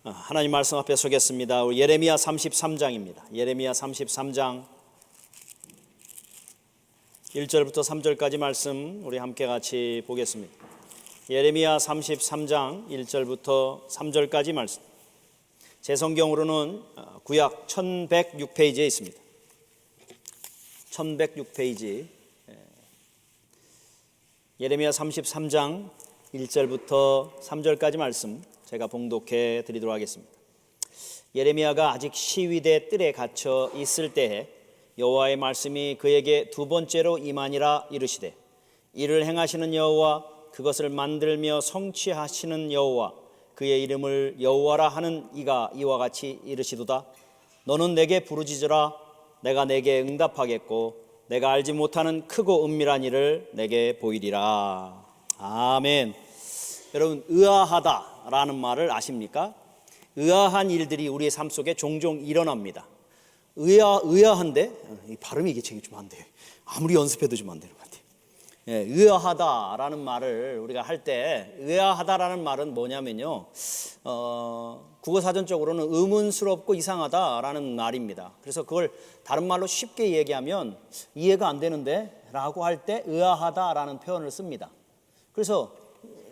하나님 말씀 앞에 서겠습니다. 예레미야 33장입니다. 예레미야 33장 1절부터 3절까지 말씀 우리 함께 같이 보겠습니다. 예레미야 33장 1절부터 3절까지 말씀. 제 성경으로는 구약 1106페이지에 있습니다. 1106페이지. 예레미야 33장 1절부터 3절까지 말씀 제가 봉독해 드리도록 하겠습니다. 예레미야가 아직 시위대 뜰에 갇혀 있을 때에 여호와의 말씀이 그에게 두 번째로 임하니라. 이르시되 이를 행하시는 여호와, 그것을 만들며 성취하시는 여호와, 그의 이름을 여호와라 하는 이가 이와 같이 이르시도다. 너는 내게 부르짖으라. 내가 내게 응답하겠고 내가 알지 못하는 크고 은밀한 일을 내게 보이리라. 아멘. 여러분, 의아하다라는 말을 아십니까? 의아한 일들이 우리의 삶 속에 종종 일어납니다. 의아한데, 이 발음이 이게 좀 안 돼요. 아무리 연습해도 좀 안 되는 것 같아요. 의아하다라는 말을 우리가 할 때, 의아하다라는 말은 뭐냐면요, 국어사전적으로는 의문스럽고 이상하다라는 말입니다. 그래서 그걸 다른 말로 쉽게 얘기하면 이해가 안 되는데 라고 할 때 의아하다라는 표현을 씁니다. 그래서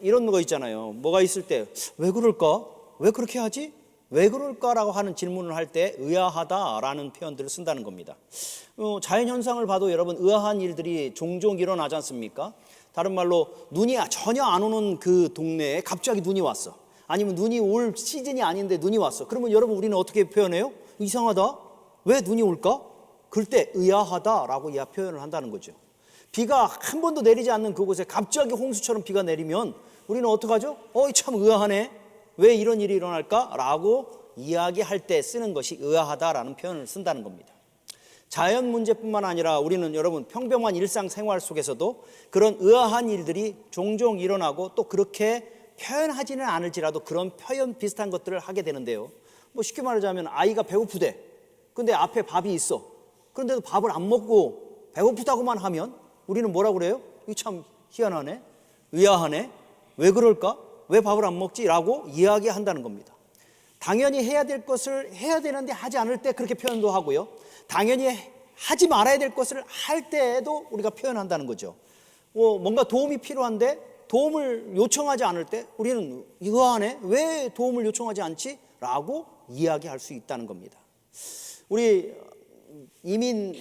이런 거 있잖아요. 뭐가 있을 때 왜 그럴까? 왜 그렇게 하지? 왜 그럴까라고 하는 질문을 할 때 의아하다라는 표현들을 쓴다는 겁니다. 자연현상을 봐도 여러분 의아한 일들이 종종 일어나지 않습니까? 다른 말로 눈이 전혀 안 오는 그 동네에 갑자기 눈이 왔어. 아니면 눈이 올 시즌이 아닌데 눈이 왔어. 그러면 여러분 우리는 어떻게 표현해요? 이상하다? 왜 눈이 올까? 그럴 때 의아하다라고 표현을 한다는 거죠. 비가 한 번도 내리지 않는 그곳에 갑자기 홍수처럼 비가 내리면 우리는 어떡하죠? 참 의아하네. 왜 이런 일이 일어날까? 라고 이야기할 때 쓰는 것이 의아하다라는 표현을 쓴다는 겁니다. 자연 문제뿐만 아니라 우리는 여러분 평범한 일상생활 속에서도 그런 의아한 일들이 종종 일어나고 또 그렇게 표현하지는 않을지라도 그런 표현 비슷한 것들을 하게 되는데요. 쉽게 말하자면 아이가 배고프대. 근데 앞에 밥이 있어. 그런데도 밥을 안 먹고 배고프다고만 하면 우리는 뭐라고 그래요? 이게 참 희한하네. 의아하네. 왜 그럴까? 왜 밥을 안 먹지? 라고 이야기한다는 겁니다. 당연히 해야 될 것을 해야 되는데 하지 않을 때 그렇게 표현도 하고요. 당연히 하지 말아야 될 것을 할 때에도 우리가 표현한다는 거죠. 뭔가 도움이 필요한데 도움을 요청하지 않을 때 우리는 의아하네. 왜 도움을 요청하지 않지? 라고 이야기할 수 있다는 겁니다. 우리 이민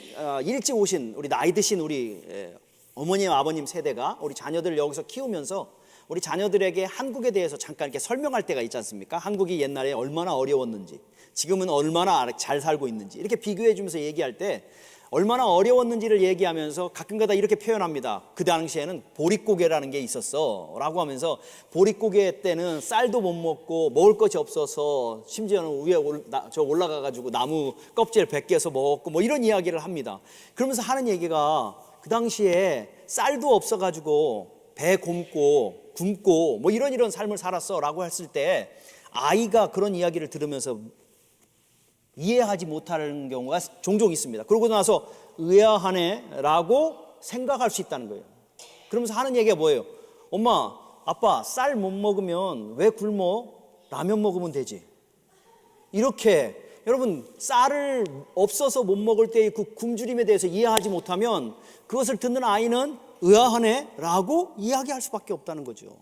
일찍 오신 우리 나이 드신 우리 어머님 아버님 세대가 우리 자녀들을 여기서 키우면서 우리 자녀들에게 한국에 대해서 잠깐 이렇게 설명할 때가 있지 않습니까? 한국이 옛날에 얼마나 어려웠는지, 지금은 얼마나 잘 살고 있는지 이렇게 비교해 주면서 얘기할 때 얼마나 어려웠는지를 얘기하면서 가끔가다 이렇게 표현합니다. 그 당시에는 보릿고개라는 게 있었어 라고 하면서 보릿고개 때는 쌀도 못 먹고 먹을 것이 없어서 심지어는 위에 올라가 가지고 나무 껍질 벗겨서 먹고 이런 이야기를 합니다. 그러면서 하는 얘기가 그 당시에 쌀도 없어 가지고 배 굶고 이런 삶을 살았어 라고 했을 때 아이가 그런 이야기를 들으면서 이해하지 못하는 경우가 종종 있습니다. 그러고 나서 의아하네 라고 생각할 수 있다는 거예요. 그러면서 하는 얘기가 뭐예요? 엄마, 아빠 쌀 못 먹으면 왜 굶어? 라면 먹으면 되지. 이렇게 여러분 쌀을 없어서 못 먹을 때의 그 굶주림에 대해서 이해하지 못하면 그것을 듣는 아이는 의아하네 라고 이야기할 수밖에 없다는 거죠.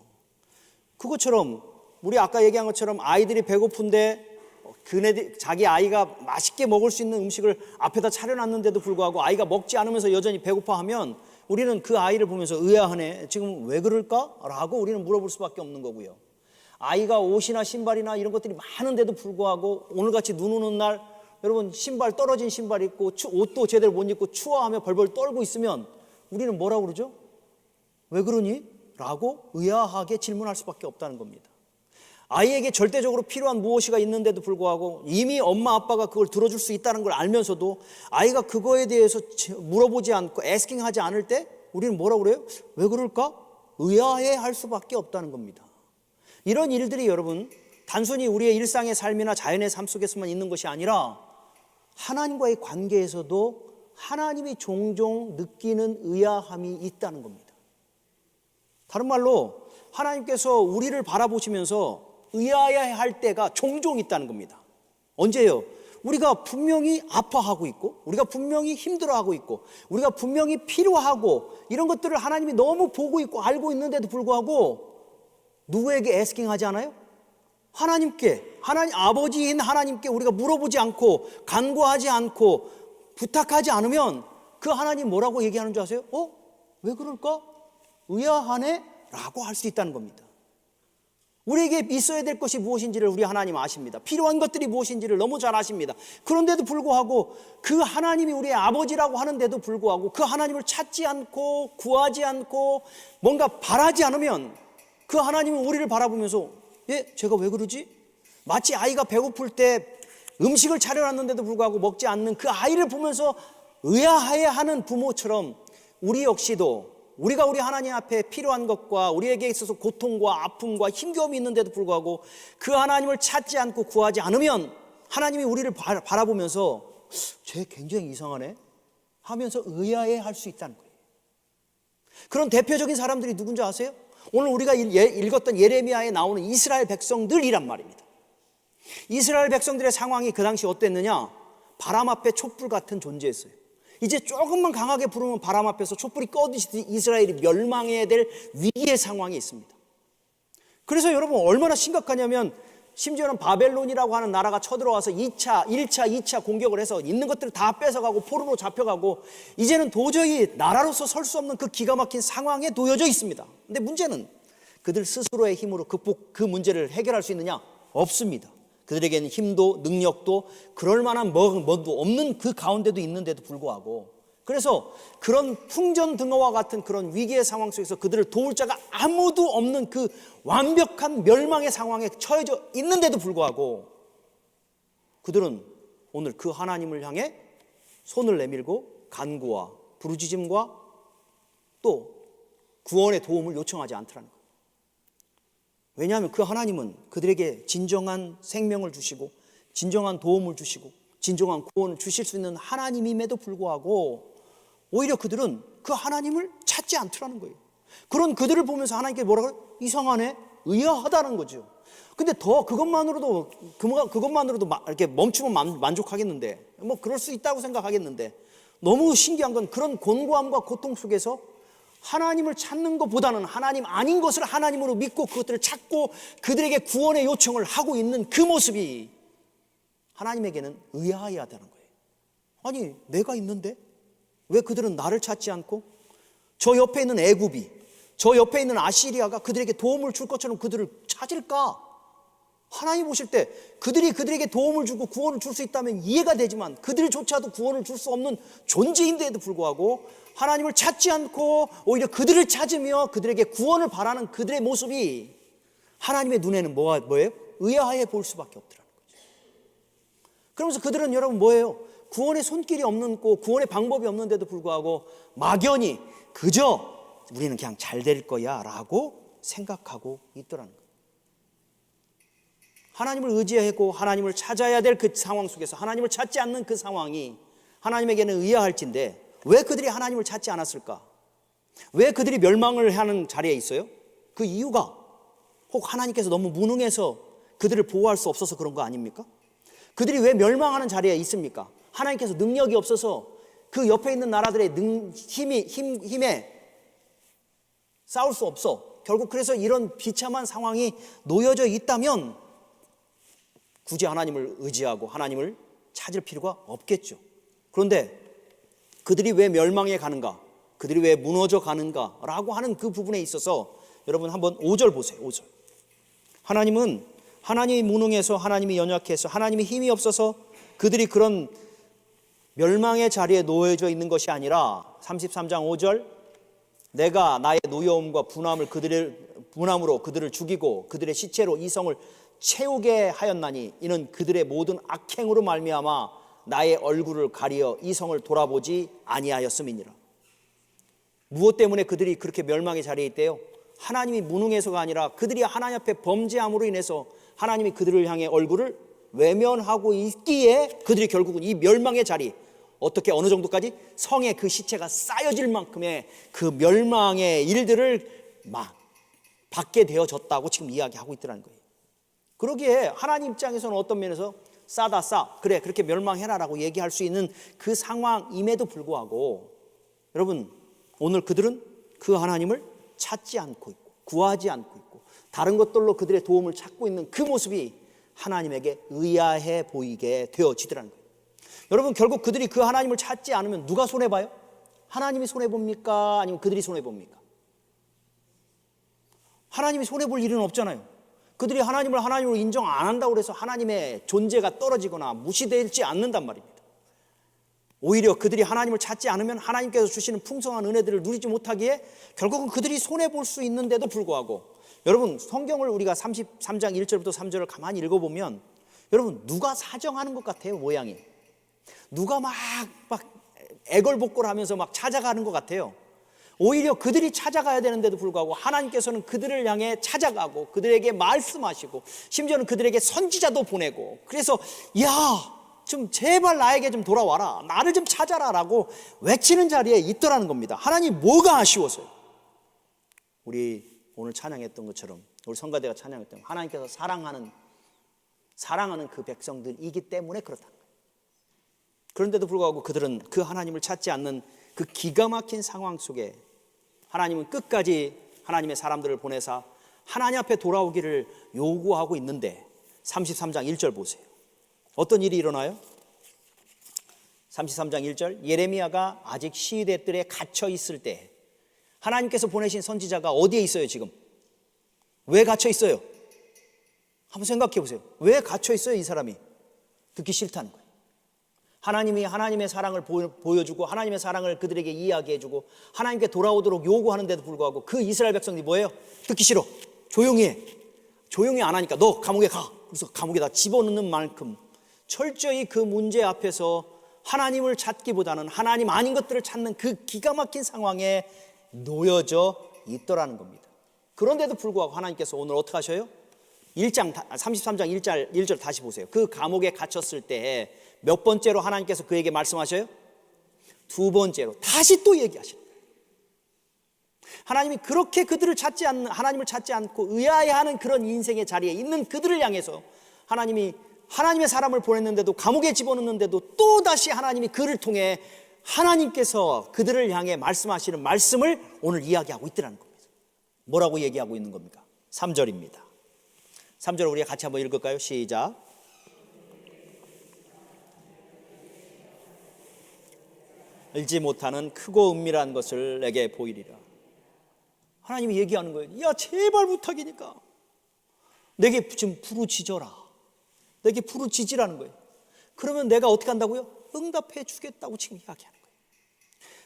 그것처럼 우리 아까 얘기한 것처럼 아이들이 배고픈데 자기 아이가 맛있게 먹을 수 있는 음식을 앞에다 차려놨는데도 불구하고 아이가 먹지 않으면서 여전히 배고파하면 우리는 그 아이를 보면서 의아하네, 지금 왜 그럴까? 라고 우리는 물어볼 수밖에 없는 거고요. 아이가 옷이나 신발이나 이런 것들이 많은데도 불구하고 오늘같이 눈 오는 날 여러분 신발 떨어진 신발 입고 옷도 제대로 못 입고 추워하며 벌벌 떨고 있으면 우리는 뭐라고 그러죠? 왜 그러니? 라고 의아하게 질문할 수밖에 없다는 겁니다. 아이에게 절대적으로 필요한 무엇이가 있는데도 불구하고 이미 엄마 아빠가 그걸 들어줄 수 있다는 걸 알면서도 아이가 그거에 대해서 물어보지 않고 애스킹하지 않을 때 우리는 뭐라고 그래요? 왜 그럴까? 의아해할 수밖에 없다는 겁니다. 이런 일들이 여러분 단순히 우리의 일상의 삶이나 자연의 삶 속에서만 있는 것이 아니라 하나님과의 관계에서도 하나님이 종종 느끼는 의아함이 있다는 겁니다. 다른 말로 하나님께서 우리를 바라보시면서 의아해야 할 때가 종종 있다는 겁니다. 언제요? 우리가 분명히 아파하고 있고, 우리가 분명히 힘들어하고 있고, 우리가 분명히 필요하고, 이런 것들을 하나님이 너무 보고 있고 알고 있는데도 불구하고 누구에게 애스킹하지 않아요? 하나님께, 하나님 아버지인 하나님께 우리가 물어보지 않고 간구하지 않고 부탁하지 않으면 그 하나님 뭐라고 얘기하는 줄 아세요? 왜 그럴까? 의아하네? 라고 할 수 있다는 겁니다. 우리에게 있어야 될 것이 무엇인지를 우리 하나님 아십니다. 필요한 것들이 무엇인지를 너무 잘 아십니다. 그런데도 불구하고 그 하나님이 우리의 아버지라고 하는데도 불구하고 그 하나님을 찾지 않고 구하지 않고 뭔가 바라지 않으면 그 하나님은 우리를 바라보면서 제가 왜 그러지? 마치 아이가 배고플 때 음식을 차려놨는데도 불구하고 먹지 않는 그 아이를 보면서 의아해하는 부모처럼 우리 역시도 우리가 우리 하나님 앞에 필요한 것과 우리에게 있어서 고통과 아픔과 힘겨움이 있는데도 불구하고 그 하나님을 찾지 않고 구하지 않으면 하나님이 우리를 바라보면서 쟤 굉장히 이상하네 하면서 의아해할 수 있다는 거예요. 그런 대표적인 사람들이 누군지 아세요? 오늘 우리가 읽었던 예레미야에 나오는 이스라엘 백성들이란 말입니다. 이스라엘 백성들의 상황이 그 당시 어땠느냐? 바람 앞에 촛불 같은 존재였어요. 이제 조금만 강하게 부르면 바람 앞에서 촛불이 꺼지듯이 이스라엘이 멸망해야 될 위기의 상황이 있습니다. 그래서 여러분 얼마나 심각하냐면 심지어는 바벨론이라고 하는 나라가 쳐들어와서 1차, 2차 공격을 해서 있는 것들을 다 뺏어가고 포로로 잡혀가고 이제는 도저히 나라로서 설 수 없는 그 기가 막힌 상황에 놓여져 있습니다. 근데 문제는 그들 스스로의 힘으로 그 문제를 해결할 수 있느냐? 없습니다. 그들에게는 힘도 능력도 그럴 만한 뭐도 없는 그 가운데도 있는데도 불구하고 그래서 그런 풍전등화와 같은 그런 위기의 상황 속에서 그들을 도울 자가 아무도 없는 그 완벽한 멸망의 상황에 처해져 있는데도 불구하고 그들은 오늘 그 하나님을 향해 손을 내밀고 간구와 부르짖음과 또 구원의 도움을 요청하지 않더라는 거예요. 왜냐하면 그 하나님은 그들에게 진정한 생명을 주시고 진정한 도움을 주시고 진정한 구원을 주실 수 있는 하나님임에도 불구하고 오히려 그들은 그 하나님을 찾지 않더라는 거예요. 그런 그들을 보면서 하나님께 뭐라고 해요? 이상하네? 의아하다는 거죠. 근데 더 그것만으로도 이렇게 멈추면 만족하겠는데 뭐 그럴 수 있다고 생각하겠는데 너무 신기한 건 그런 곤고함과 고통 속에서 하나님을 찾는 것보다는 하나님 아닌 것을 하나님으로 믿고 그것들을 찾고 그들에게 구원의 요청을 하고 있는 그 모습이 하나님에게는 의아하다는 거예요. 아니 내가 있는데 왜 그들은 나를 찾지 않고 저 옆에 있는 애굽이 저 옆에 있는 아시리아가 그들에게 도움을 줄 것처럼 그들을 찾을까? 하나님 보실 때 그들이 그들에게 도움을 주고 구원을 줄 수 있다면 이해가 되지만 그들조차도 구원을 줄 수 없는 존재인데도 불구하고 하나님을 찾지 않고 오히려 그들을 찾으며 그들에게 구원을 바라는 그들의 모습이 하나님의 눈에는 뭐예요? 의아해 보일 수밖에 없더라는 거죠. 그러면서 그들은 여러분 뭐예요? 구원의 손길이 없는 거 구원의 방법이 없는데도 불구하고 막연히 그저 우리는 그냥 잘 될 거야 라고 생각하고 있더라는 거예요. 하나님을 의지하고 하나님을 찾아야 될 그 상황 속에서 하나님을 찾지 않는 그 상황이 하나님에게는 의아할진데 왜 그들이 하나님을 찾지 않았을까? 왜 그들이 멸망을 하는 자리에 있어요? 그 이유가 혹 하나님께서 너무 무능해서 그들을 보호할 수 없어서 그런 거 아닙니까? 그들이 왜 멸망하는 자리에 있습니까? 하나님께서 능력이 없어서 그 옆에 있는 나라들의 힘에 싸울 수 없어. 결국 그래서 이런 비참한 상황이 놓여져 있다면 굳이 하나님을 의지하고 하나님을 찾을 필요가 없겠죠. 그런데 그들이 왜 멸망해 가는가? 그들이 왜 무너져 가는가? 라고 하는 그 부분에 있어서 여러분 한번 5절 보세요. 5절. 하나님은 하나님이 무능해서 하나님이 연약해서 하나님이 힘이 없어서 그들이 그런 멸망의 자리에 놓여져 있는 것이 아니라 33장 5절 내가 나의 노여움과 분함으로 그들을 죽이고 그들의 시체로 이 성을 채우게 하였나니 이는 그들의 모든 악행으로 말미암아 나의 얼굴을 가리어 이 성을 돌아보지 아니하였음이니라. 무엇 때문에 그들이 그렇게 멸망의 자리에 있대요? 하나님이 무능해서가 아니라 그들이 하나님 앞에 범죄함으로 인해서 하나님이 그들을 향해 얼굴을 외면하고 있기에 그들이 결국은 이 멸망의 자리 어떻게 어느 정도까지 성에 그 시체가 쌓여질 만큼의 그 멸망의 일들을 막 받게 되어졌다고 지금 이야기하고 있더라는 거예요. 그러기에 하나님 입장에서는 어떤 면에서 싸다 싸, 그래 그렇게 멸망해라라고 얘기할 수 있는 그 상황임에도 불구하고 여러분, 오늘 그들은 그 하나님을 찾지 않고 있고 구하지 않고 있고 다른 것들로 그들의 도움을 찾고 있는 그 모습이 하나님에게 의아해 보이게 되어지더라는 거예요. 여러분, 결국 그들이 그 하나님을 찾지 않으면 누가 손해봐요? 하나님이 손해봅니까? 아니면 그들이 손해봅니까? 하나님이 손해볼 일은 없잖아요. 그들이 하나님을 하나님으로 인정 안 한다고 해서 하나님의 존재가 떨어지거나 무시되지 않는단 말입니다. 오히려 그들이 하나님을 찾지 않으면 하나님께서 주시는 풍성한 은혜들을 누리지 못하기에 결국은 그들이 손해볼 수 있는데도 불구하고, 여러분 성경을 우리가 33장 1절부터 3절을 가만히 읽어보면 여러분 누가 사정하는 것 같아요. 모양이 누가 막 애걸복걸하면서 막 찾아가는 것 같아요. 오히려 그들이 찾아가야 되는데도 불구하고 하나님께서는 그들을 향해 찾아가고 그들에게 말씀하시고 심지어는 그들에게 선지자도 보내고, 그래서 야 좀 제발 나에게 좀 돌아와라, 나를 좀 찾아라 라고 외치는 자리에 있더라는 겁니다. 하나님 뭐가 아쉬워서요? 우리 오늘 찬양했던 것처럼, 우리 성가대가 찬양했던 하나님께서 사랑하는 그 백성들이기 때문에 그렇다는 거예요. 그런데도 불구하고 그들은 그 하나님을 찾지 않는 그 기가 막힌 상황 속에 하나님은 끝까지 하나님의 사람들을 보내사 하나님 앞에 돌아오기를 요구하고 있는데 33장 1절 보세요. 어떤 일이 일어나요? 33장 1절, 예레미야가 아직 시위대 뜰에 갇혀 있을 때 하나님께서 보내신 선지자가 어디에 있어요? 지금 왜 갇혀 있어요? 한번 생각해 보세요. 왜 갇혀 있어요? 이 사람이 듣기 싫다는 거예요. 하나님이 하나님의 사랑을 보여주고 하나님의 사랑을 그들에게 이야기해주고 하나님께 돌아오도록 요구하는데도 불구하고 그 이스라엘 백성들이 뭐예요? 듣기 싫어, 조용히 해. 조용히 안 하니까 너 감옥에 가. 그래서 감옥에다 집어넣는 만큼 철저히 그 문제 앞에서 하나님을 찾기보다는 하나님 아닌 것들을 찾는 그 기가 막힌 상황에 놓여져 있더라는 겁니다. 그런데도 불구하고 하나님께서 오늘 어떻게 하셔요? 33장 1절 다시 보세요. 그 감옥에 갇혔을 때 몇 번째로 하나님께서 그에게 말씀하셔요? 두 번째로 다시 또 얘기하시는 거예요. 하나님이 그렇게 그들을 찾지 않는, 하나님을 찾지 않고 의아해하는 그런 인생의 자리에 있는 그들을 향해서 하나님이 하나님의 사람을 보냈는데도 감옥에 집어넣는데도 또 다시 하나님이 그를 통해 하나님께서 그들을 향해 말씀하시는 말씀을 오늘 이야기하고 있더라는 겁니다. 뭐라고 얘기하고 있는 겁니까? 3절입니다. 3절 우리가 같이 한번 읽을까요? 시작. 알지 못하는 크고 은밀한 것을 내게 보이리라. 하나님이 얘기하는 거예요. 야 제발 부탁이니까 내게 좀 부르짖어라. 내게 부르짖으라는 거예요. 그러면 내가 어떻게 한다고요? 응답해 주겠다고 지금 이야기하는 거예요.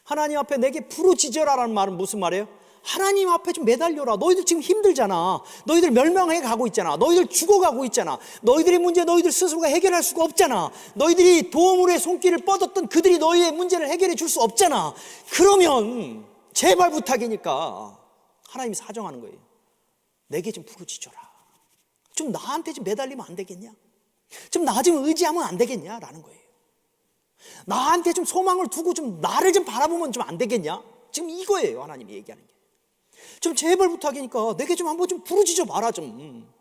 하나님 앞에 내게 부르짖어라라는 말은 무슨 말이에요? 하나님 앞에 좀 매달려라. 너희들 지금 힘들잖아. 너희들 멸망해 가고 있잖아. 너희들 죽어가고 있잖아. 너희들의 문제 너희들 스스로가 해결할 수가 없잖아. 너희들이 도움으로의 손길을 뻗었던 그들이 너희의 문제를 해결해 줄 수 없잖아. 그러면 제발 부탁이니까 하나님이 사정하는 거예요. 내게 좀 부르짖어라. 좀 나한테 좀 매달리면 안 되겠냐? 좀 나 좀 의지하면 안 되겠냐? 라는 거예요. 나한테 좀 소망을 두고 좀 나를 좀 바라보면 좀 안 되겠냐? 지금 이거예요. 하나님이 얘기하는 게. 좀 제발 부탁이니까 내게 좀 한번 좀 부르짖어 봐라 좀.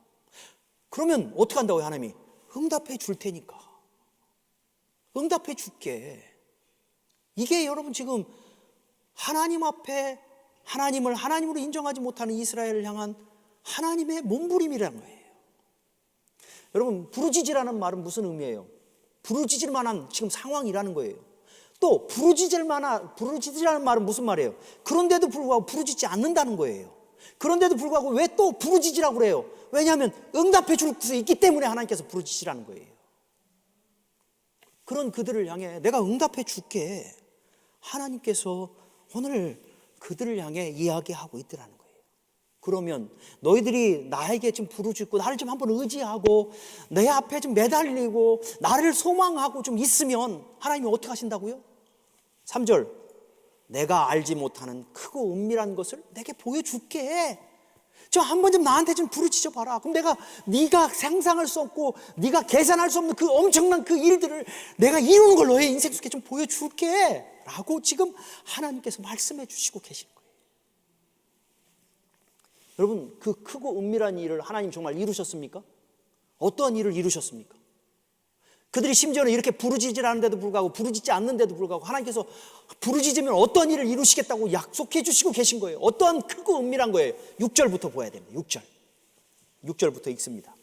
그러면 어떻게 한다고요? 하나님이 응답해 줄 테니까. 응답해 줄게. 이게 여러분 지금 하나님 앞에 하나님을 하나님으로 인정하지 못하는 이스라엘을 향한 하나님의 몸부림이라는 거예요. 여러분 부르짖으라는 말은 무슨 의미예요? 부르짖을 만한 지금 상황이라는 거예요. 또 부르짖으라는 말은 무슨 말이에요? 그런데도 불구하고 부르짖지 않는다는 거예요. 그런데도 불구하고 왜 또 부르짖으라고 그래요? 왜냐하면 응답해 줄 수 있기 때문에 하나님께서 부르짖으라는 거예요. 그런 그들을 향해 내가 응답해 줄게. 하나님께서 오늘 그들을 향해 이야기하고 있더라는 거예요. 그러면 너희들이 나에게 좀 부르짖고 나를 좀 한번 의지하고 내 앞에 좀 매달리고 나를 소망하고 좀 있으면 하나님이 어떻게 하신다고요? 3절, 내가 알지 못하는 크고 은밀한 것을 내게 보여줄게. 좀 한번 좀 나한테 좀 부르짖어 봐라. 그럼 네가 상상할 수 없고 네가 계산할 수 없는 그 엄청난 그 일들을 내가 이루는 걸 너의 인생 속에 좀 보여줄게 라고 지금 하나님께서 말씀해 주시고 계신 거예요. 여러분 그 크고 은밀한 일을 하나님 정말 이루셨습니까? 어떠한 일을 이루셨습니까? 그들이 심지어는 이렇게 부르짖질 않는데도 불구하고, 부르짖지 않는데도 불구하고 하나님께서 부르짖으면 어떠한 일을 이루시겠다고 약속해 주시고 계신 거예요. 어떠한 크고 은밀한 거예요. 6절부터 보아야 됩니다. 6절부터 읽습니다.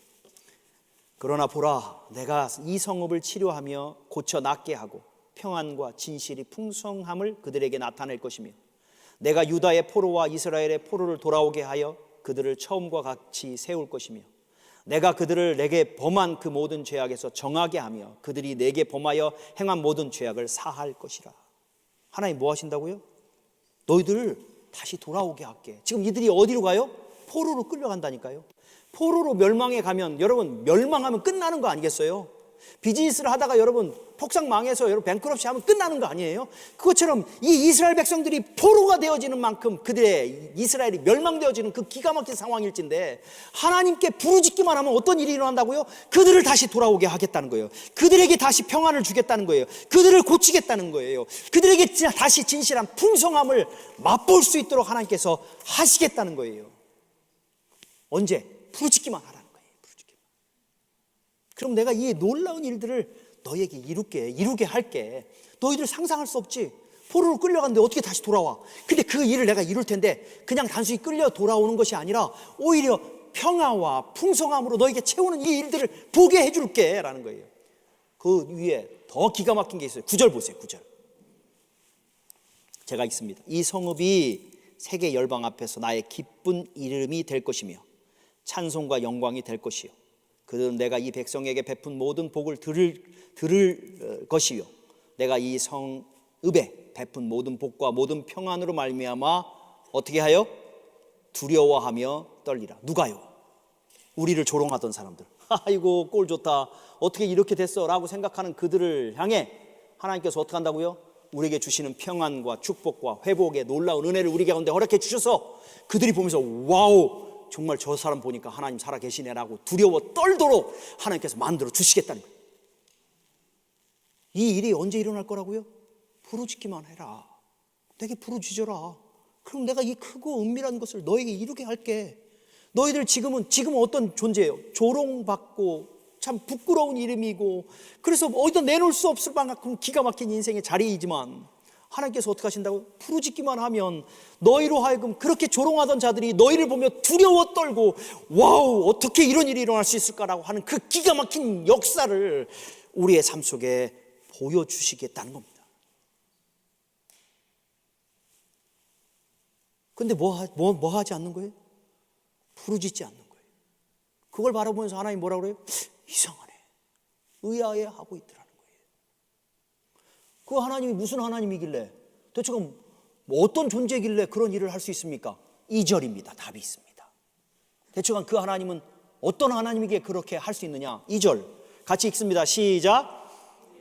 그러나 보라, 내가 이 성읍을 치료하며 고쳐 낫게 하고 평안과 진실이 풍성함을 그들에게 나타낼 것이며, 내가 유다의 포로와 이스라엘의 포로를 돌아오게 하여 그들을 처음과 같이 세울 것이며, 내가 그들을 내게 범한 그 모든 죄악에서 정하게 하며 그들이 내게 범하여 행한 모든 죄악을 사할 것이라. 하나님 뭐 하신다고요? 너희들을 다시 돌아오게 할게. 지금 이들이 어디로 가요? 포로로 끌려간다니까요. 포로로 멸망해 가면, 여러분, 멸망하면 끝나는 거 아니겠어요? 비즈니스를 하다가 여러분 폭삭 망해서 여러분 뱅크럽시 하면 끝나는 거 아니에요? 그것처럼 이 이스라엘 백성들이 포로가 되어지는 만큼 그들의 이스라엘이 멸망되어지는 그 기가 막힌 상황일진데, 하나님께 부르짖기만 하면 어떤 일이 일어난다고요? 그들을 다시 돌아오게 하겠다는 거예요. 그들에게 다시 평안을 주겠다는 거예요. 그들을 고치겠다는 거예요. 그들에게 다시 진실한 풍성함을 맛볼 수 있도록 하나님께서 하시겠다는 거예요. 언제? 부르짖기만 하라는 거예요. 부르짖기만. 그럼 내가 이 놀라운 일들을 너희에게 이루게 할게. 너희들 상상할 수 없지. 포로로 끌려갔는데 어떻게 다시 돌아와? 근데 그 일을 내가 이룰 텐데 그냥 단순히 끌려 돌아오는 것이 아니라 오히려 평화와 풍성함으로 너희에게 채우는 이 일들을 보게 해줄게 라는 거예요. 그 위에 더 기가 막힌 게 있어요. 9절 보세요. 9절 제가 읽습니다. 이 성읍이 세계 열방 앞에서 나의 기쁜 이름이 될 것이며 찬송과 영광이 될 것이요, 그들은 내가 이 백성에게 베푼 모든 복을 들을 것이요, 내가 이 성읍에 베푼 모든 복과 모든 평안으로 말미암아 어떻게 하여? 두려워하며 떨리라. 누가요? 우리를 조롱하던 사람들. 아이고 꼴 좋다, 어떻게 이렇게 됐어 라고 생각하는 그들을 향해 하나님께서 어떻게 한다고요? 우리에게 주시는 평안과 축복과 회복의 놀라운 은혜를 우리 가운데 허락해 주셔서 그들이 보면서 와우, 정말 저 사람 보니까 하나님 살아계시네라고 두려워 떨도록 하나님께서 만들어 주시겠다는 거예요. 이 일이 언제 일어날 거라고요? 부르짖기만 해라. 내게 부르짖어라. 그럼 내가 이 크고 은밀한 것을 너에게 이루게 할게. 너희들 지금은 어떤 존재예요? 조롱받고 참 부끄러운 이름이고, 그래서 어디다 내놓을 수 없을 만큼 기가 막힌 인생의 자리이지만 하나님께서 어떻게 하신다고? 부르짖기만 하면 너희로 하여금 그렇게 조롱하던 자들이 너희를 보며 두려워 떨고 와우, 어떻게 이런 일이 일어날 수 있을까라고 하는 그 기가 막힌 역사를 우리의 삶 속에 보여주시겠다는 겁니다. 근데 뭐 하지 않는 거예요? 부르짖지 않는 거예요. 그걸 바라보면서 하나님 뭐라고 그래요? 이상하네, 의아해 하고 있더라는 거예요. 그 하나님이 무슨 하나님이길래, 대체 뭐 어떤 존재길래 그런 일을 할 수 있습니까? 2절입니다. 답이 있습니다. 대체 그 하나님은 어떤 하나님이기에 그렇게 할 수 있느냐? 2절 같이 읽습니다. 시작.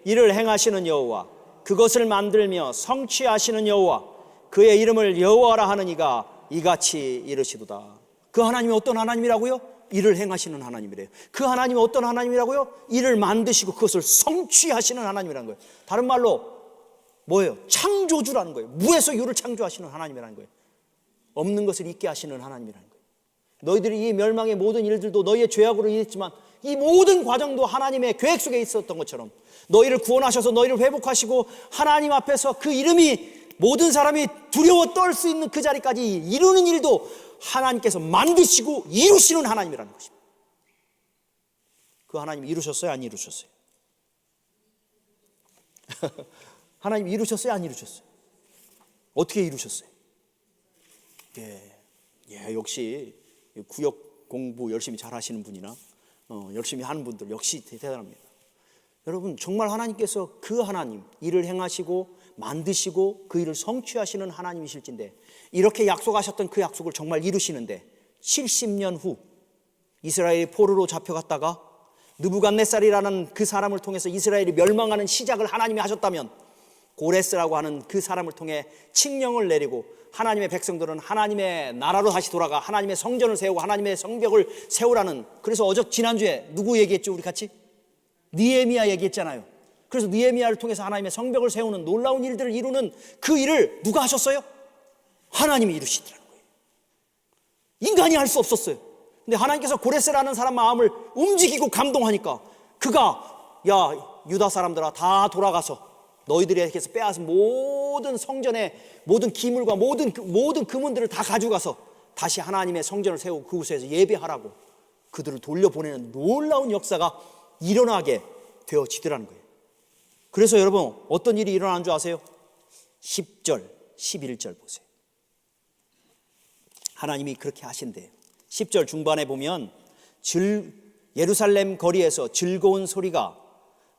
이를 행하시는 여호와, 그것을 만들며 성취하시는 여호와, 그의 이름을 여호와라 하는 이가 이같이 이르시도다. 그 하나님이 어떤 하나님이라고요? 일을 행하시는 하나님이래요. 그 하나님이 어떤 하나님이라고요? 일을 만드시고 그것을 성취하시는 하나님이라는 거예요. 다른 말로 뭐예요? 창조주라는 거예요. 무에서 유를 창조하시는 하나님이라는 거예요. 없는 것을 있게 하시는 하나님이라는 거예요. 너희들이 이 멸망의 모든 일들도 너희의 죄악으로 인했지만 이 모든 과정도 하나님의 계획 속에 있었던 것처럼 너희를 구원하셔서 너희를 회복하시고 하나님 앞에서 그 이름이 모든 사람이 두려워 떨 수 있는 그 자리까지 이루는 일도 하나님께서 만드시고 이루시는 하나님이라는 것입니다. 그 하나님 이루셨어요? 안 이루셨어요? 하나님 이루셨어요? 안 이루셨어요? 어떻게 이루셨어요? 역시 구역 공부 열심히 잘 하시는 분이나 열심히 하는 분들 역시 대단합니다. 여러분, 정말 하나님께서 그 하나님, 일을 행하시고 만드시고 그 일을 성취하시는 하나님이실진데 이렇게 약속하셨던 그 약속을 정말 이루시는데 70년 후 이스라엘이 포로로 잡혀갔다가 느부갓네살이라는 그 사람을 통해서 이스라엘이 멸망하는 시작을 하나님이 하셨다면, 고레스라고 하는 그 사람을 통해 칙령을 내리고 하나님의 백성들은 하나님의 나라로 다시 돌아가 하나님의 성전을 세우고 하나님의 성벽을 세우라는, 그래서 지난주에 누구 얘기했죠? 우리 같이 느헤미야 얘기했잖아요. 그래서 느헤미야를 통해서 하나님의 성벽을 세우는 놀라운 일들을 이루는 그 일을 누가 하셨어요? 하나님이 이루시더라는 거예요. 인간이 할 수 없었어요. 근데 하나님께서 고레스라는 사람 마음을 움직이고 감동하니까 그가 야 유다 사람들아 다 돌아가서 너희들에게서 빼앗은 모든 성전의 모든 기물과 모든 금은들을 다 가져가서 다시 하나님의 성전을 세우고 그곳에서 예배하라고 그들을 돌려보내는 놀라운 역사가 일어나게 되어지더라는 거예요. 그래서 여러분 어떤 일이 일어나는 줄 아세요? 10절, 11절 보세요. 하나님이 그렇게 하신대요. 10절 중반에 보면 예루살렘 거리에서 즐거운 소리가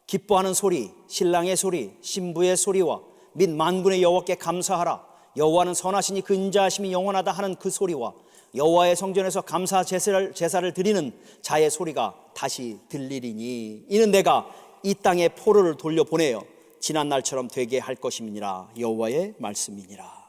기뻐하는 소리, 신랑의 소리, 신부의 소리와 및 만군의 여호와께 감사하라. 여호와는 선하시니 그 인자하심이 영원하다 하는 그 소리와 여호와의 성전에서 감사 제사를 드리는 자의 소리가 다시 들리리니 이는 내가 이 땅에 포로를 돌려보내어 지난 날처럼 되게 할 것임이니라. 여호와의 말씀이니라.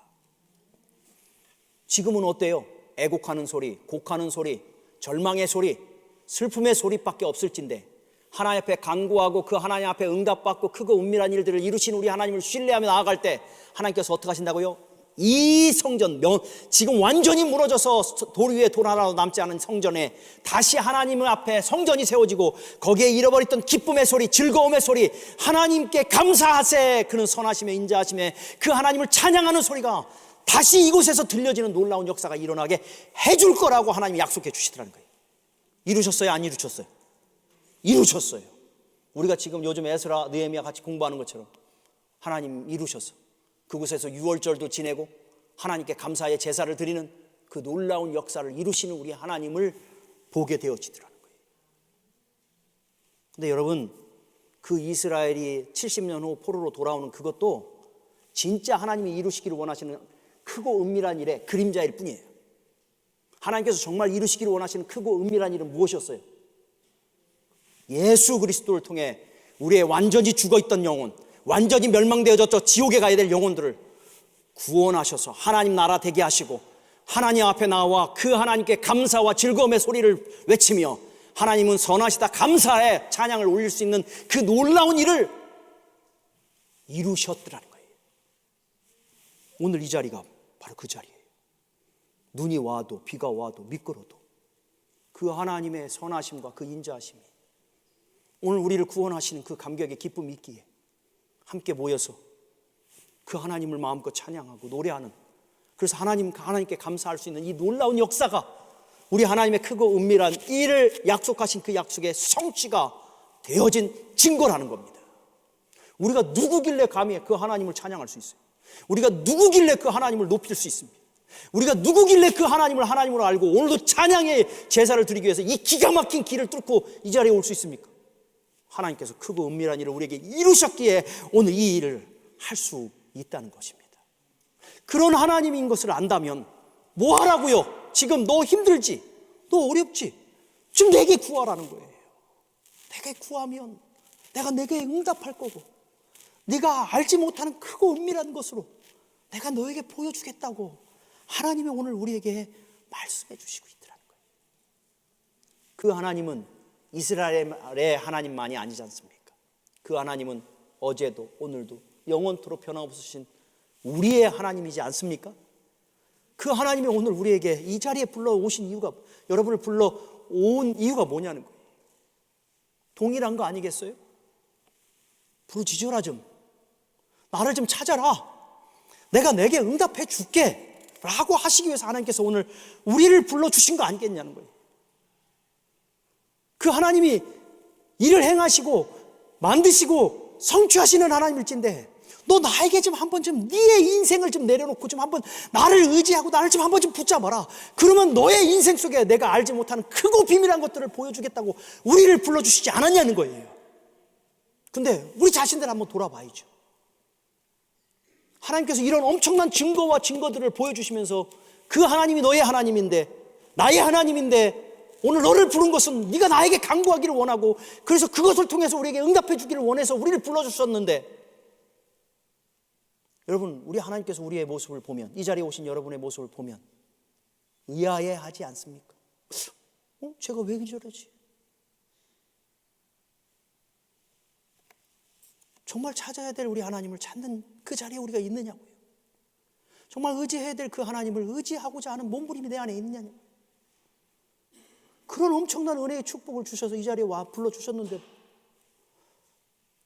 지금은 어때요? 애곡하는 소리, 곡하는 소리, 절망의 소리, 슬픔의 소리밖에 없을진데 하나님 앞에 간구하고 그 하나님 앞에 응답받고 크고 은밀한 일들을 이루신 우리 하나님을 신뢰하며 나아갈 때 하나님께서 어떻게 하신다고요? 이 성전, 지금 완전히 무너져서 돌 위에 돌 하나도 남지 않은 성전에 다시 하나님 앞에 성전이 세워지고 거기에 잃어버렸던 기쁨의 소리, 즐거움의 소리, 하나님께 감사하세, 그는 선하심에 인자하심에 그 하나님을 찬양하는 소리가 다시 이곳에서 들려지는 놀라운 역사가 일어나게 해줄 거라고 하나님이 약속해 주시더라는 거예요. 이루셨어요? 안 이루셨어요? 이루셨어요. 우리가 지금 요즘 에스라, 느헤미야 같이 공부하는 것처럼 하나님 이루셨어. 그곳에서 유월절도 지내고 하나님께 감사의 제사를 드리는 그 놀라운 역사를 이루시는 우리 하나님을 보게 되어지더라는 거예요. 근데 여러분, 그 이스라엘이 70년 후 포로로 돌아오는 그것도 진짜 하나님이 이루시기를 원하시는 크고 은밀한 일의 그림자일 뿐이에요. 하나님께서 정말 이루시기를 원하시는 크고 은밀한 일은 무엇이었어요? 예수 그리스도를 통해 우리의 완전히 죽어있던 영혼, 완전히 멸망되어졌죠. 지옥에 가야 될 영혼들을 구원하셔서 하나님 나라 되게 하시고 하나님 앞에 나와 그 하나님께 감사와 즐거움의 소리를 외치며 하나님은 선하시다 감사의 찬양을 올릴 수 있는 그 놀라운 일을 이루셨더라는 거예요. 오늘 이 자리가 바로 그 자리예요. 눈이 와도 비가 와도 미끄러도 그 하나님의 선하심과 그 인자하심이 오늘 우리를 구원하시는 그 감격의 기쁨이 있기에 함께 모여서 그 하나님을 마음껏 찬양하고 노래하는, 그래서 하나님께 감사할 수 있는 이 놀라운 역사가 우리 하나님의 크고 은밀한 일을 약속하신 그 약속의 성취가 되어진 증거라는 겁니다. 우리가 누구길래 감히 그 하나님을 찬양할 수 있어요? 우리가 누구길래 그 하나님을 높일 수 있습니까? 우리가 누구길래 그 하나님을 하나님으로 알고 오늘도 찬양의 제사를 드리기 위해서 이 기가 막힌 길을 뚫고 이 자리에 올 수 있습니까? 하나님께서 크고 은밀한 일을 우리에게 이루셨기에 오늘 이 일을 할 수 있다는 것입니다. 그런 하나님인 것을 안다면 뭐 하라고요? 지금 너 힘들지? 너 어렵지? 지금 내게 구하라는 거예요. 내게 구하면 내가 내게 응답할 거고 네가 알지 못하는 크고 은밀한 것으로 내가 너에게 보여주겠다고 하나님이 오늘 우리에게 말씀해 주시고 있더라는 거예요. 그 하나님은 이스라엘의 하나님만이 아니지 않습니까? 그 하나님은 어제도 오늘도 영원토록 변함없으신 우리의 하나님이지 않습니까? 그 하나님이 오늘 우리에게 이 자리에 불러오신 이유가, 여러분을 불러온 이유가 뭐냐는 거예요. 동일한 거 아니겠어요? 부르짖어라 좀, 나를 좀 찾아라, 내가 내게 응답해 줄게 라고 하시기 위해서 하나님께서 오늘 우리를 불러주신 거 아니겠냐는 거예요. 그 하나님이 일을 행하시고 만드시고 성취하시는 하나님일진데 너 나에게 좀 한번 좀 네의 인생을 좀 내려놓고 좀 한번 나를 의지하고 나를 좀 한번 좀 붙잡아라. 그러면 너의 인생 속에 내가 알지 못하는 크고 비밀한 것들을 보여주겠다고 우리를 불러주시지 않았냐는 거예요. 근데 우리 자신들 한번 돌아봐야죠. 하나님께서 이런 엄청난 증거와 증거들을 보여주시면서 그 하나님이 너의 하나님인데 나의 하나님인데 오늘 너를 부른 것은 네가 나에게 간구하기를 원하고 그래서 그것을 통해서 우리에게 응답해 주기를 원해서 우리를 불러주셨는데, 여러분 우리 하나님께서 우리의 모습을 보면, 이 자리에 오신 여러분의 모습을 보면 의아해하지 않습니까? 제가 왜 저러지? 정말 찾아야 될 우리 하나님을 찾는 그 자리에 우리가 있느냐고요. 정말 의지해야 될 그 하나님을 의지하고자 하는 몸부림이 내 안에 있느냐고요. 그런 엄청난 은혜의 축복을 주셔서 이 자리에 와 불러주셨는데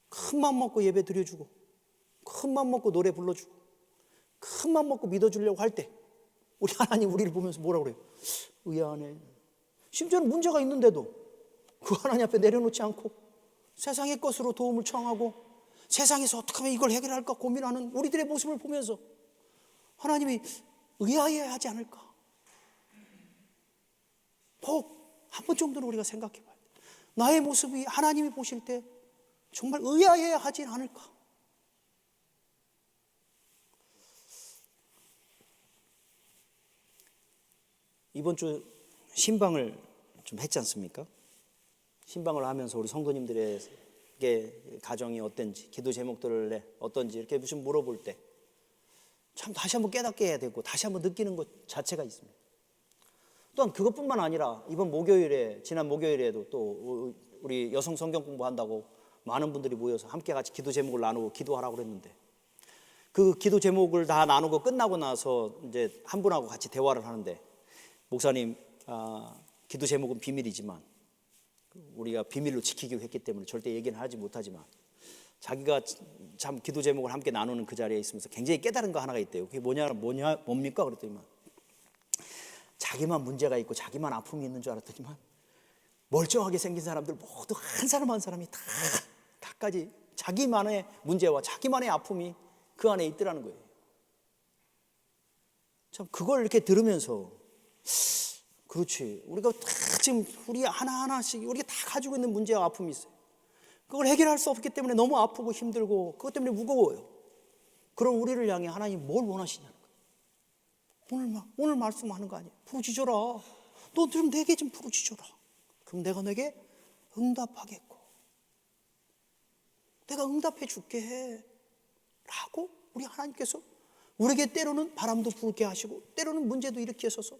큰 맘 먹고 예배 드려주고 큰 맘 먹고 노래 불러주고 큰 맘 먹고 믿어주려고 할 때 우리 하나님 우리를 보면서 뭐라고 그래요? 의아하네. 심지어는 문제가 있는데도 그 하나님 앞에 내려놓지 않고 세상의 것으로 도움을 청하고 세상에서 어떻게 하면 이걸 해결할까 고민하는 우리들의 모습을 보면서 하나님이 의아해하지 않을까? 꼭 한 번 정도는 우리가 생각해 봐야 돼. 나의 모습이 하나님이 보실 때 정말 의아해하진 않을까? 이번 주 신방을 좀 했지 않습니까? 신방을 하면서 우리 성도님들에게 가정이 어떤지, 기도 제목들을 어떤지 이렇게 무슨 물어볼 때 참 다시 한번 깨닫게 해야 되고 다시 한번 느끼는 것 자체가 있습니다. 또한 그것뿐만 아니라 이번 목요일에, 지난 목요일에도 또 우리 여성 성경 공부한다고 많은 분들이 모여서 함께 같이 기도 제목을 나누고 기도하라고 그랬는데 그 기도 제목을 다 나누고 끝나고 나서 이제 한 분하고 같이 대화를 하는데 목사님, 기도 제목은 비밀이지만 우리가 비밀로 지키기로 했기 때문에 절대 얘기는 하지 못하지만 자기가 참 기도 제목을 함께 나누는 그 자리에 있으면서 굉장히 깨달은 거 하나가 있대요. 그게 뭡니까? 그랬더니만 자기만 문제가 있고 자기만 아픔이 있는 줄 알았더니만 멀쩡하게 생긴 사람들 모두 한 사람 한 사람이 다까지 자기만의 문제와 자기만의 아픔이 그 안에 있더라는 거예요. 참 그걸 이렇게 들으면서 그렇지, 우리가 다 지금 우리 하나하나씩 우리가 다 가지고 있는 문제와 아픔이 있어요. 그걸 해결할 수 없기 때문에 너무 아프고 힘들고 그것 때문에 무거워요. 그럼 우리를 향해 하나님 뭘 원하시냐는 거예요. 오늘 말씀하는 거 아니에요. 부르짖어라. 너 좀 내게 좀 부르짖어라. 그럼 내가 내게 응답하겠고 내가 응답해 줄게 해 라고 우리 하나님께서 우리에게 때로는 바람도 불게 하시고 때로는 문제도 일으키셔서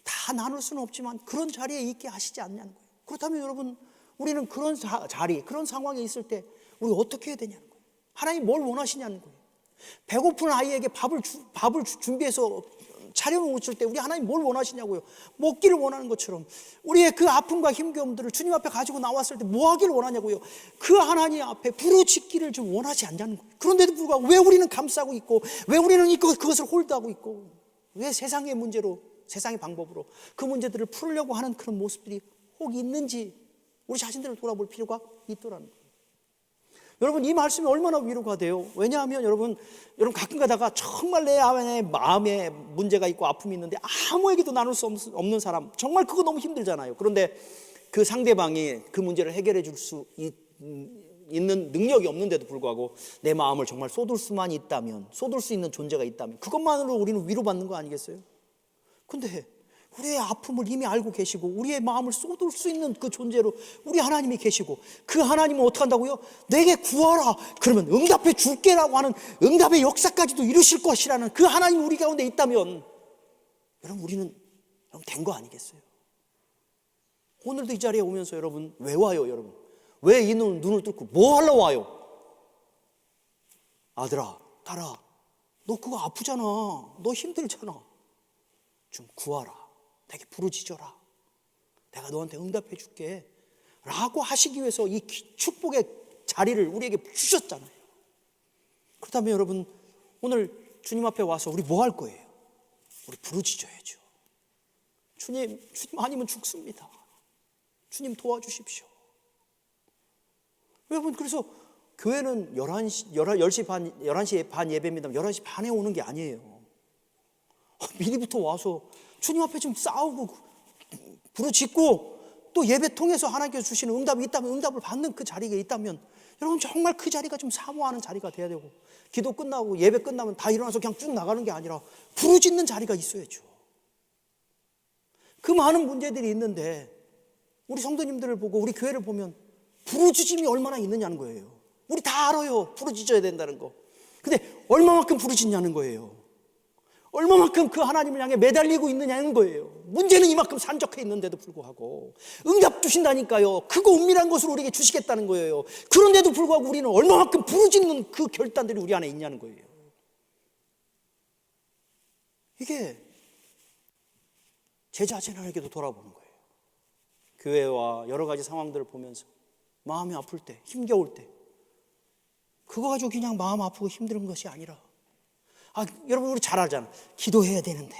다 나눌 수는 없지만 그런 자리에 있게 하시지 않냐는 거예요. 그렇다면 여러분, 우리는 그런 자리, 그런 상황에 있을 때 우리 어떻게 해야 되냐는 거예요. 하나님 뭘 원하시냐는 거예요. 배고픈 아이에게 밥을 준비해서 차려놓으실 때 우리 하나님 뭘 원하시냐고요. 먹기를 원하는 것처럼 우리의 그 아픔과 힘겨움들을 주님 앞에 가지고 나왔을 때 뭐 하기를 원하냐고요. 그 하나님 앞에 부르짖기를 좀 원하지 않냐는 거예요. 그런데도 불구하고 왜 우리는 감싸고 있고 왜 우리는 그것을 홀드하고 있고 왜 세상의 문제로 세상의 방법으로 그 문제들을 풀려고 하는 그런 모습들이 혹 있는지 우리 자신들을 돌아볼 필요가 있더라는 거예요. 여러분, 이 말씀이 얼마나 위로가 돼요. 왜냐하면 여러분 가끔 가다가 정말 내 안에 마음에 문제가 있고 아픔이 있는데 아무에게도 나눌 수 없는 사람, 정말 그거 너무 힘들잖아요. 그런데 그 상대방이 그 문제를 해결해 줄 수 있는 능력이 없는데도 불구하고 내 마음을 정말 쏟을 수만 있다면, 쏟을 수 있는 존재가 있다면 그것만으로 우리는 위로받는 거 아니겠어요? 근데 우리의 아픔을 이미 알고 계시고 우리의 마음을 쏟을 수 있는 그 존재로 우리 하나님이 계시고 그 하나님은 어떻게 한다고요? 내게 구하라 그러면 응답해 줄게라고 하는 응답의 역사까지도 이루실 것이라는 그 하나님이 우리 가운데 있다면 여러분, 우리는 된 거 아니겠어요? 오늘도 이 자리에 오면서 여러분 왜 와요? 여러분 왜 이 눈을 뚫고 뭐 하러 와요? 아들아, 딸아, 너 그거 아프잖아. 너 힘들잖아. 좀 구하라. 내게 부르짖어라. 내가 너한테 응답해 줄게 라고 하시기 위해서 이 축복의 자리를 우리에게 주셨잖아요. 그렇다면 여러분, 오늘 주님 앞에 와서 우리 뭐 할 거예요? 우리 부르짖어야죠. 주님 아니면 죽습니다. 주님 도와주십시오. 여러분, 그래서 교회는 11시 반 예배입니다. 11시 반에 오는 게 아니에요. 미리부터 와서 주님 앞에 좀 싸우고 부르짖고 또 예배 통해서 하나님께서 주시는 응답이 있다면 응답을 받는 그 자리가 있다면 여러분 정말 그 자리가 좀 사모하는 자리가 돼야 되고 기도 끝나고 예배 끝나면 다 일어나서 그냥 쭉 나가는 게 아니라 부르짖는 자리가 있어야죠. 그 많은 문제들이 있는데 우리 성도님들을 보고 우리 교회를 보면 부르짖음이 얼마나 있느냐는 거예요. 우리 다 알아요. 부르짖어야 된다는 거. 근데 얼마만큼 부르짖냐는 거예요. 얼마만큼 그 하나님을 향해 매달리고 있느냐는 거예요. 문제는 이만큼 산적해 있는데도 불구하고 응답 주신다니까요. 크고 은밀한 것으로 우리에게 주시겠다는 거예요. 그런데도 불구하고 우리는 얼마만큼 부르짖는 그 결단들이 우리 안에 있냐는 거예요. 이게 제 자신에게도 돌아보는 거예요. 교회와 여러 가지 상황들을 보면서 마음이 아플 때, 힘겨울 때 그거 가지고 그냥 마음 아프고 힘든 것이 아니라 여러분 우리 잘 알잖아. 기도해야 되는데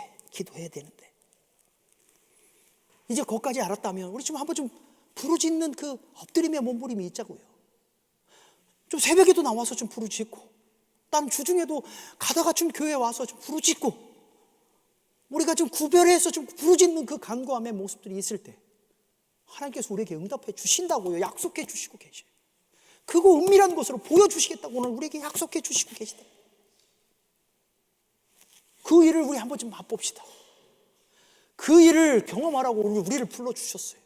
이제 거기까지 알았다면 우리 좀 한번 좀 부르짖는 그 엎드림의 몸부림이 있자고요. 좀 새벽에도 나와서 좀 부르짖고, 난 주중에도 가다가 좀 교회에 와서 좀 부르짖고, 우리가 좀 구별해서 좀 부르짖는 그 간구함의 모습들이 있을 때 하나님께서 우리에게 응답해 주신다고요. 약속해 주시고 계셔요. 그거 은밀한 것으로 보여주시겠다고 오늘 우리에게 약속해 주시고 계시다. 그 일을 우리 한번 좀 맛봅시다. 그 일을 경험하라고 우리를 불러주셨어요.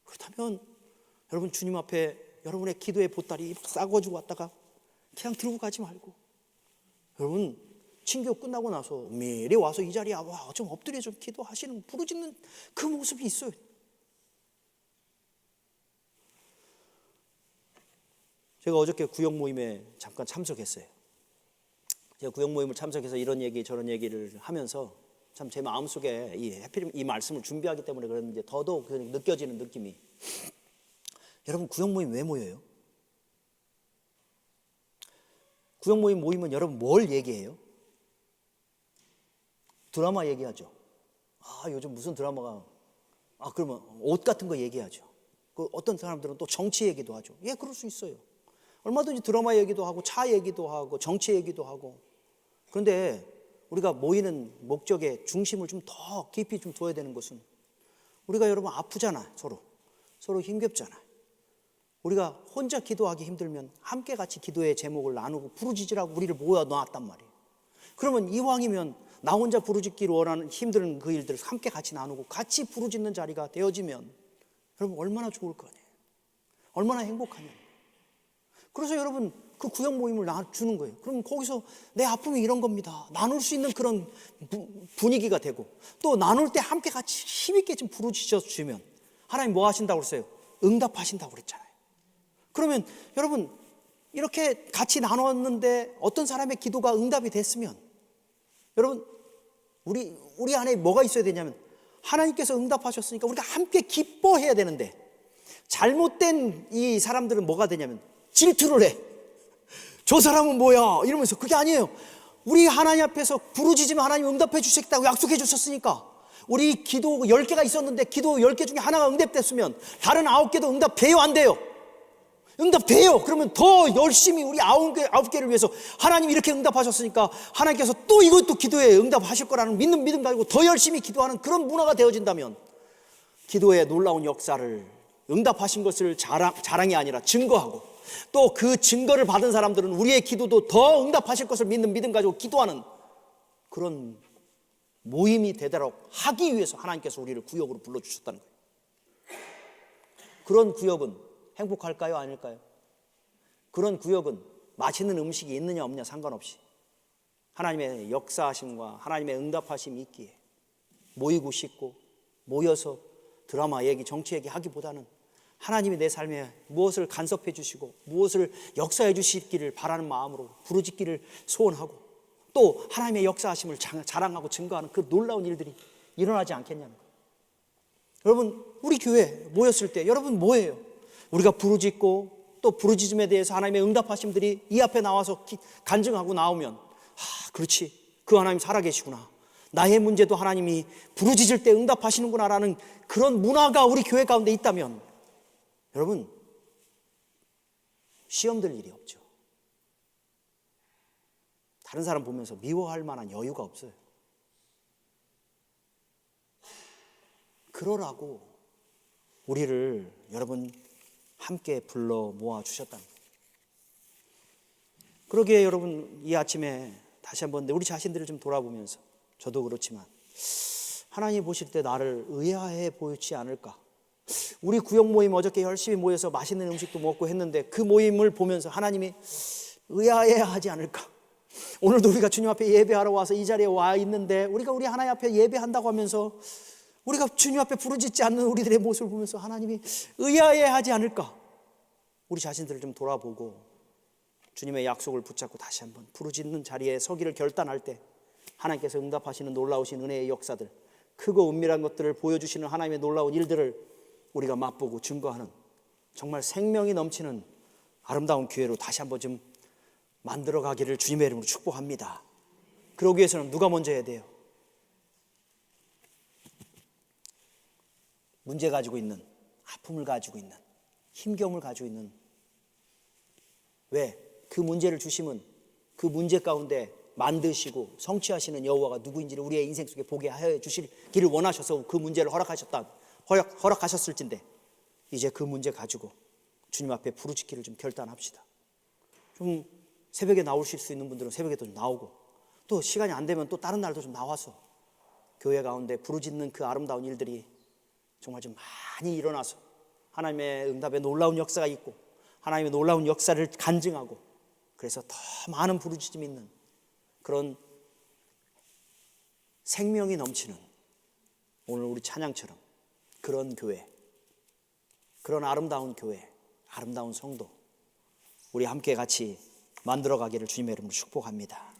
그렇다면 여러분 주님 앞에 여러분의 기도의 보따리 싸가지고 왔다가 그냥 들고 가지 말고, 여러분 친교 끝나고 나서 미리 와서 이 자리에 좀 엎드려 좀 기도하시는, 부르짖는 그 모습이 있어요. 제가 어저께 구역 모임에 잠깐 참석했어요. 제가 구역 모임을 참석해서 이런 얘기 저런 얘기를 하면서 참 제 마음속에 이 말씀을 준비하기 때문에 그랬는지 더더욱 느껴지는 느낌이, 여러분 구역 모임 왜 모여요? 구역 모임 모이면 여러분 뭘 얘기해요? 드라마 얘기하죠. 요즘 무슨 드라마가, 그러면 옷 같은 거 얘기하죠. 어떤 사람들은 또 정치 얘기도 하죠. 예, 그럴 수 있어요. 얼마든지 드라마 얘기도 하고 차 얘기도 하고 정치 얘기도 하고. 그런데 우리가 모이는 목적의 중심을 좀 더 깊이 좀 둬야 되는 것은, 우리가 여러분 아프잖아. 서로 힘겹잖아. 우리가 혼자 기도하기 힘들면 함께 같이 기도의 제목을 나누고 부르짖으라고 우리를 모아놨단 말이에요. 그러면 이왕이면 나 혼자 부르짖기를 원하는 힘든 그 일들을 함께 같이 나누고 같이 부르짖는 자리가 되어지면 여러분 얼마나 좋을 거 아니에요. 얼마나 행복하냐. 그래서 여러분 그 구역 모임을 주는 거예요. 그럼 거기서 내 아픔이 이런 겁니다. 나눌 수 있는 그런 분위기가 되고, 또 나눌 때 함께 같이 힘있게 좀 부르짖어 주면 하나님 뭐 하신다고 그랬어요? 응답하신다고 그랬잖아요. 그러면 여러분 이렇게 같이 나눴는데 어떤 사람의 기도가 응답이 됐으면, 여러분 우리 안에 뭐가 있어야 되냐면, 하나님께서 응답하셨으니까 우리가 함께 기뻐해야 되는데, 잘못된 이 사람들은 뭐가 되냐면 질투를 해. 저 사람은 뭐야 이러면서. 그게 아니에요. 우리 하나님 앞에서 부르짖으면 하나님 응답해 주시겠다고 약속해 주셨으니까, 우리 기도 10개가 있었는데 기도 10개 중에 하나가 응답됐으면 다른 9개도 응답돼요, 안 돼요? 응답돼요. 그러면 더 열심히 우리 9개를 위해서 하나님 이렇게 응답하셨으니까 하나님께서 또 이것도 기도에 응답하실 거라는 믿음 가지고 더 열심히 기도하는 그런 문화가 되어진다면, 기도의 놀라운 역사를 응답하신 것을 자랑이 아니라 증거하고, 또 그 증거를 받은 사람들은 우리의 기도도 더 응답하실 것을 믿는 믿음 가지고 기도하는 그런 모임이 되도록 하기 위해서 하나님께서 우리를 구역으로 불러주셨다는 거예요. 그런 구역은 행복할까요? 아닐까요? 그런 구역은 맛있는 음식이 있느냐 없느냐 상관없이 하나님의 역사하심과 하나님의 응답하심이 있기에 모이고 싶고, 모여서 드라마 얘기, 정치 얘기 하기보다는 하나님이 내 삶에 무엇을 간섭해 주시고 무엇을 역사해 주시기를 바라는 마음으로 부르짖기를 소원하고, 또 하나님의 역사하심을 자랑하고 증거하는 그 놀라운 일들이 일어나지 않겠냐는 거예요. 여러분 우리 교회 모였을 때 여러분 뭐예요? 우리가 부르짖고 또 부르짖음에 대해서 하나님의 응답하심들이 이 앞에 나와서 간증하고 나오면, 그렇지, 그 하나님 살아계시구나, 나의 문제도 하나님이 부르짖을 때 응답하시는구나 라는 그런 문화가 우리 교회 가운데 있다면, 여러분 시험 들 일이 없죠. 다른 사람 보면서 미워할 만한 여유가 없어요. 그러라고 우리를 여러분 함께 불러 모아 주셨다는 거예요. 그러기에 여러분 이 아침에 다시 한번 우리 자신들을 좀 돌아보면서, 저도 그렇지만 하나님 보실 때 나를 의아해 보이지 않을까? 우리 구역 모임 어저께 열심히 모여서 맛있는 음식도 먹고 했는데 그 모임을 보면서 하나님이 의아해 하지 않을까? 오늘도 우리가 주님 앞에 예배하러 와서 이 자리에 와 있는데 우리가 우리 하나님 앞에 예배한다고 하면서 우리가 주님 앞에 부르짖지 않는 우리들의 모습을 보면서 하나님이 의아해 하지 않을까? 우리 자신들을 좀 돌아보고 주님의 약속을 붙잡고 다시 한번 부르짖는 자리에 서기를 결단할 때 하나님께서 응답하시는 놀라우신 은혜의 역사들, 크고 은밀한 것들을 보여주시는 하나님의 놀라운 일들을 우리가 맛보고 증거하는 정말 생명이 넘치는 아름다운 교회로 다시 한번 좀 만들어 가기를 주님의 이름으로 축복합니다. 그러기 위해서는 누가 먼저 해야 돼요? 문제 가지고 있는, 아픔을 가지고 있는, 힘겨움을 가지고 있는, 왜? 그 문제를 주심은 그 문제 가운데 만드시고 성취하시는 여호와가 누구인지를 우리의 인생 속에 보게 하여 주시기를 원하셔서 그 문제를 허락하셨을진데, 이제 그 문제 가지고 주님 앞에 부르짖기를 좀 결단합시다. 좀 새벽에 나오실 수 있는 분들은 새벽에도 좀 나오고, 또 시간이 안 되면 또 다른 날도 좀 나와서 교회 가운데 부르짖는 그 아름다운 일들이 정말 좀 많이 일어나서 하나님의 응답에 놀라운 역사가 있고 하나님의 놀라운 역사를 간증하고, 그래서 더 많은 부르짖음이 있는 그런 생명이 넘치는 오늘 우리 찬양처럼 그런 교회, 그런 아름다운 교회, 아름다운 성도 우리 함께 같이 만들어 가기를 주님의 이름으로 축복합니다.